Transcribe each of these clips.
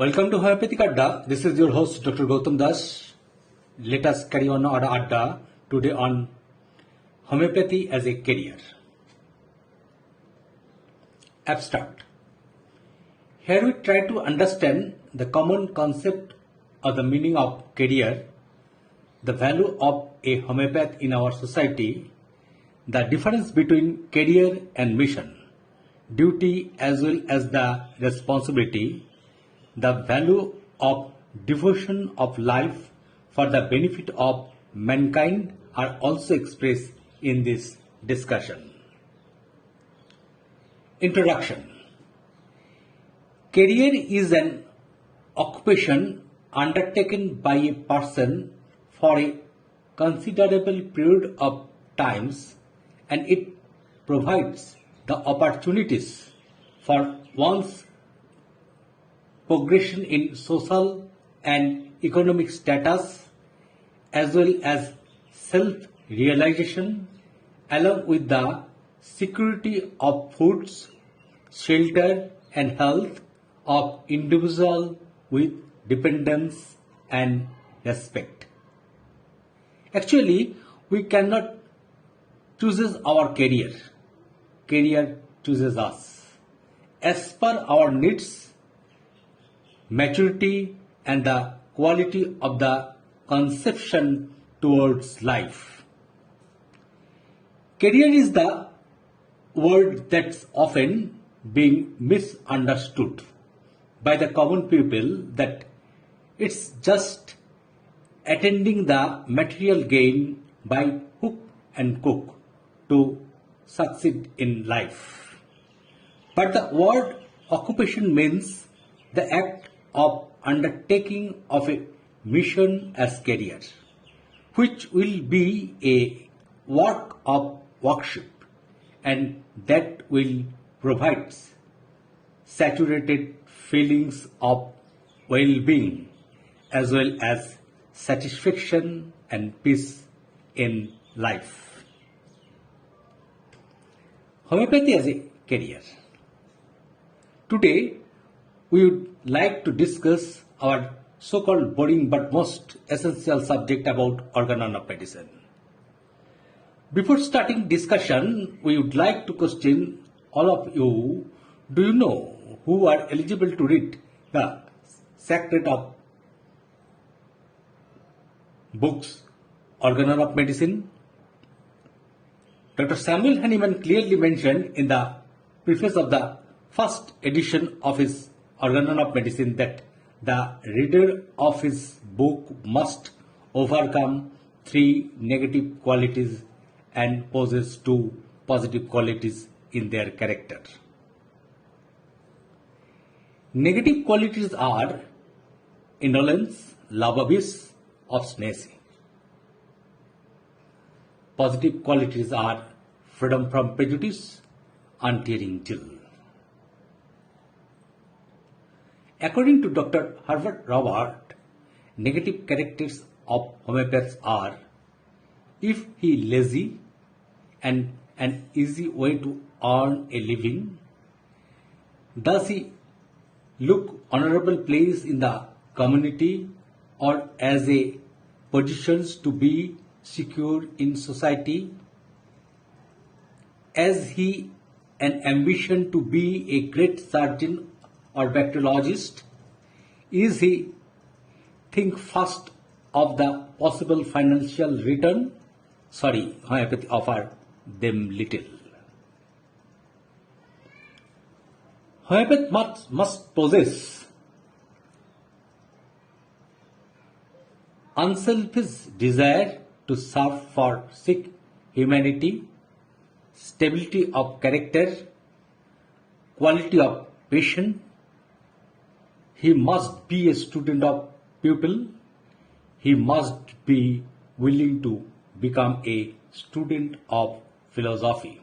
Welcome to Homoeopathic Adda. This is your host Dr. Gautam Das. Let us carry on our Adda today on Homoeopathy as a Career. Abstract. Here we try to understand the common concept of the meaning of career, the value of a homeopath in our society, the difference between career and mission, duty as well as the responsibility, the value of devotion of life for the benefit of mankind are also expressed in this discussion. Introduction. Career is an occupation undertaken by a person for a considerable period of times, and it provides the opportunities for one's progression in social and economic status as well as self-realization, along with the security of foods, shelter and health of individual with dependence and respect. Actually, we cannot choose our career. Career chooses us as per our needs, maturity and the quality of the conception towards life. Career is the word that's often being misunderstood by the common people, that it's just attending the material gain by hook and crook to succeed in life. But the word occupation means the act of undertaking of a mission as career, which will be a work of worship and that will provide saturated feelings of well-being as well as satisfaction and peace in life. Homeopathy as a career. Today, we would like to discuss our so-called boring but most essential subject about organon of medicine. Before starting discussion, we would like to question all of you. Do you know who are eligible to read the sacred of books, Organon of Medicine? Dr. Samuel Hahnemann clearly mentioned in the preface of the first edition of his Organon of Medicine that the reader of his book must overcome 3 negative qualities and possess 2 positive qualities in their character. Negative qualities are indolence, love abyss, obstinacy. Positive qualities are freedom from prejudice, untiring till. According to Dr. Herbert Robert, negative characters of homeopaths are: if he lazy and an easy way to earn a living, does he look honorable place in the community or as a positions to be secure in society, as he an ambition to be a great surgeon or bacteriologist, is he think first of the possible financial return? Homeopathy offer them little. Homeopath must possess unselfish desire to serve for sick humanity, stability of character, quality of patient. He must be a student of pupil. He must be willing to become a student of philosophy.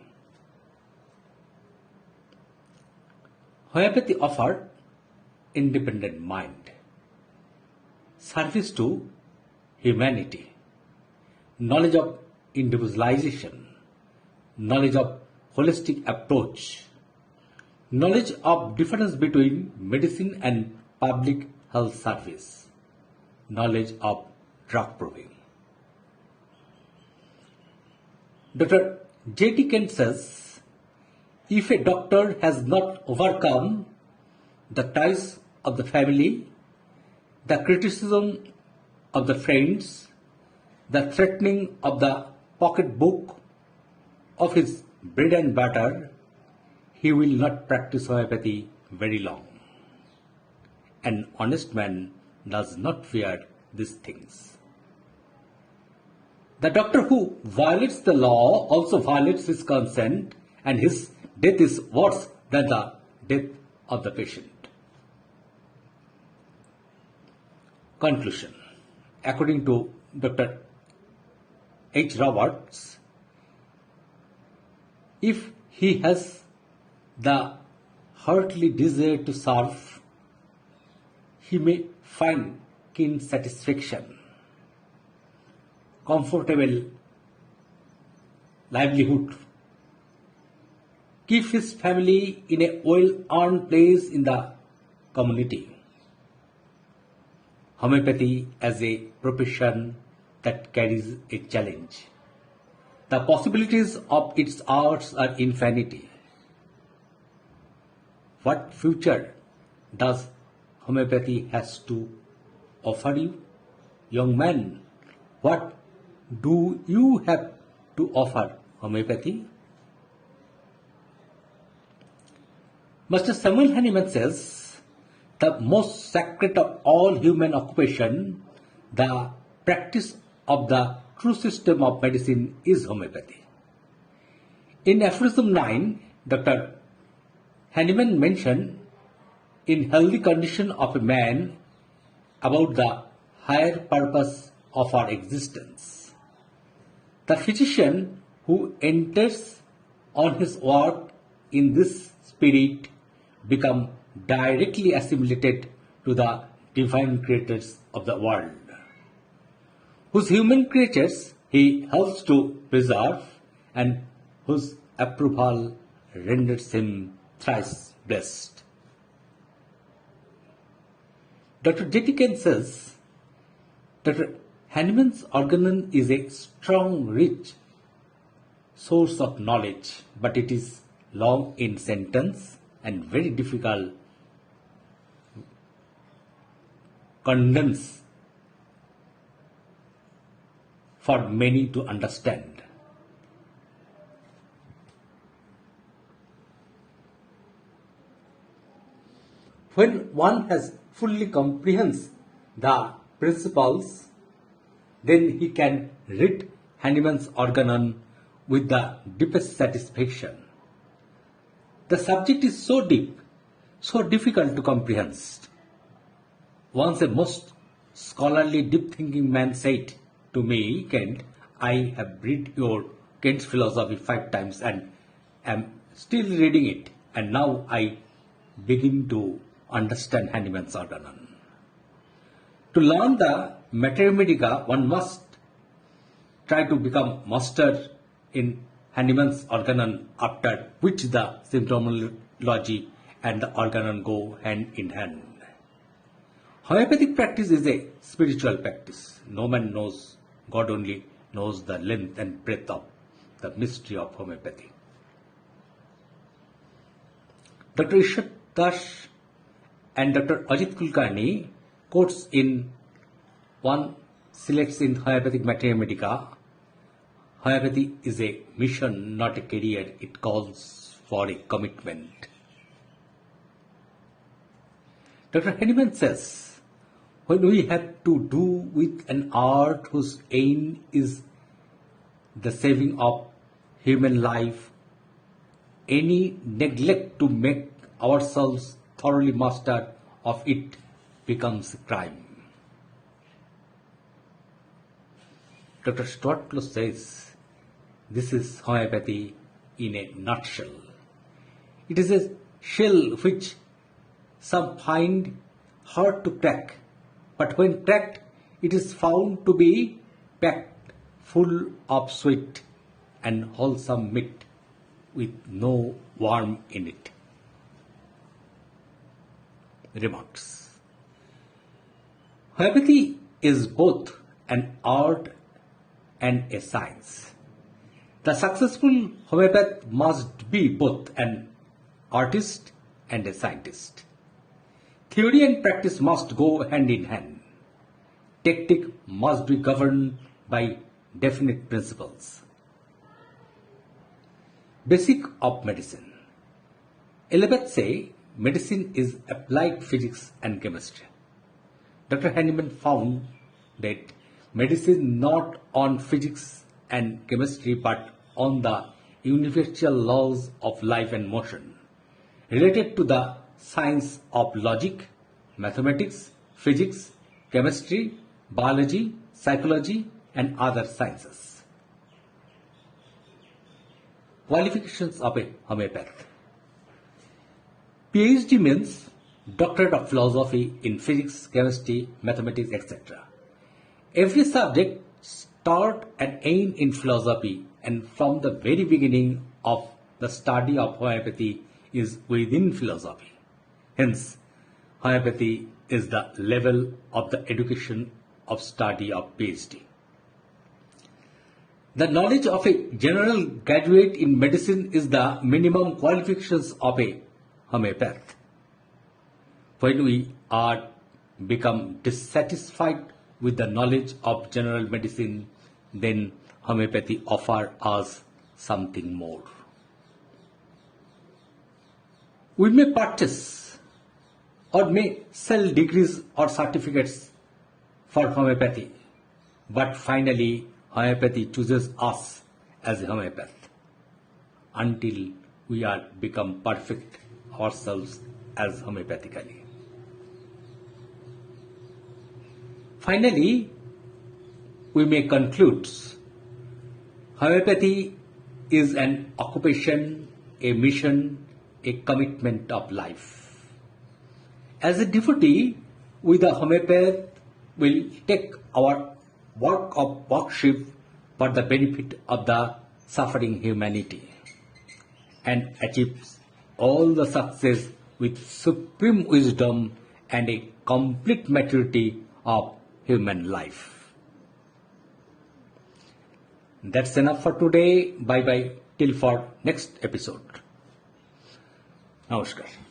Homeopathy offered independent mind, service to humanity, knowledge of individualization, knowledge of holistic approach, knowledge of difference between medicine and public health service, knowledge of drug proving. Dr. J.T. Kent says, if a doctor has not overcome the ties of the family, the criticism of the friends, the threatening of the pocketbook of his bread and butter, he will not practice homeopathy very long. An honest man does not fear these things. The doctor who violates the law also violates his consent, and his death is worse than the death of the patient. Conclusion. According to Dr. H. Roberts, if he has the heartily desire to serve, he may find keen satisfaction, comfortable livelihood, keep his family in a well-earned place in the community. Homeopathy as a profession that carries a challenge. The possibilities of its arts are infinity. What future does homeopathy has to offer you? Young man, what do you have to offer homeopathy? Master Samuel Hahnemann says, the most sacred of all human occupation, the practice of the true system of medicine is homeopathy. In aphorism 9, Dr. Hahnemann mentioned in healthy condition of a man about the higher purpose of our existence. The physician who enters on his work in this spirit become directly assimilated to the divine creators of the world, whose human creatures he helps to preserve and whose approval renders him thrice blessed. Dr. J.T. Kent says, Dr. Hahnemann's organon is a strong, rich source of knowledge, but it is long in sentence and very difficult condense for many to understand. When one has fully comprehends the principles, then he can read Hahnemann's organon with the deepest satisfaction. The subject is so deep, so difficult to comprehend. Once a most scholarly, deep-thinking man said to me, Kent, I have read your Kent's philosophy 5 times and am still reading it, and now I begin to understand Hahnemann's organon. To learn the Materia Medica, one must try to become master in Hahnemann's organon, after which the symptomology and the organon go hand in hand. Homeopathic practice is a spiritual practice. No man knows, God only knows the length and breadth of the mystery of homeopathy. Dr. Ishwar Das and Dr. Ajit Kulkarni quotes in one selects in Homeopathic Materia Medica, homeopathy is a mission, not a career. It calls for a commitment. Dr. Hahnemann says, when we have to do with an art whose aim is the saving of human life, any neglect to make ourselves thoroughly master of it becomes a crime. Dr. Stuart Close says, this is homeopathy in a nutshell. It is a shell which some find hard to crack, but when cracked, it is found to be packed full of sweet and wholesome meat with no worm in it. Remarks. Homeopathy is both an art and a science. The successful homeopath must be both an artist and a scientist. Theory and practice must go hand in hand. Technique must be governed by definite principles. Basic of medicine. Allopaths say medicine is applied physics and chemistry. Dr. Hahnemann found that medicine not on physics and chemistry but on the universal laws of life and motion related to the science of logic, mathematics, physics, chemistry, biology, psychology and other sciences. Qualifications of a homeopath. PhD means Doctorate of Philosophy in Physics, Chemistry, Mathematics, etc. Every subject starts and ends in philosophy, and from the very beginning of the study of homeopathy is within philosophy. Hence, homeopathy is the level of the education of study of PhD. The knowledge of a general graduate in medicine is the minimum qualifications of a homeopath. When we are become dissatisfied with the knowledge of general medicine, then homeopathy offers us something more. We may purchase or may sell degrees or certificates for homeopathy, but finally homeopathy chooses us as a homeopath until we are become perfect ourselves as homeopathically. Finally, we may conclude homeopathy is an occupation, a mission, a commitment of life. As a devotee, we the homeopath will take our work of worship for the benefit of the suffering humanity and achieve all the success with supreme wisdom and a complete maturity of human life. That's enough for today. Bye bye till for next episode. Namaskar.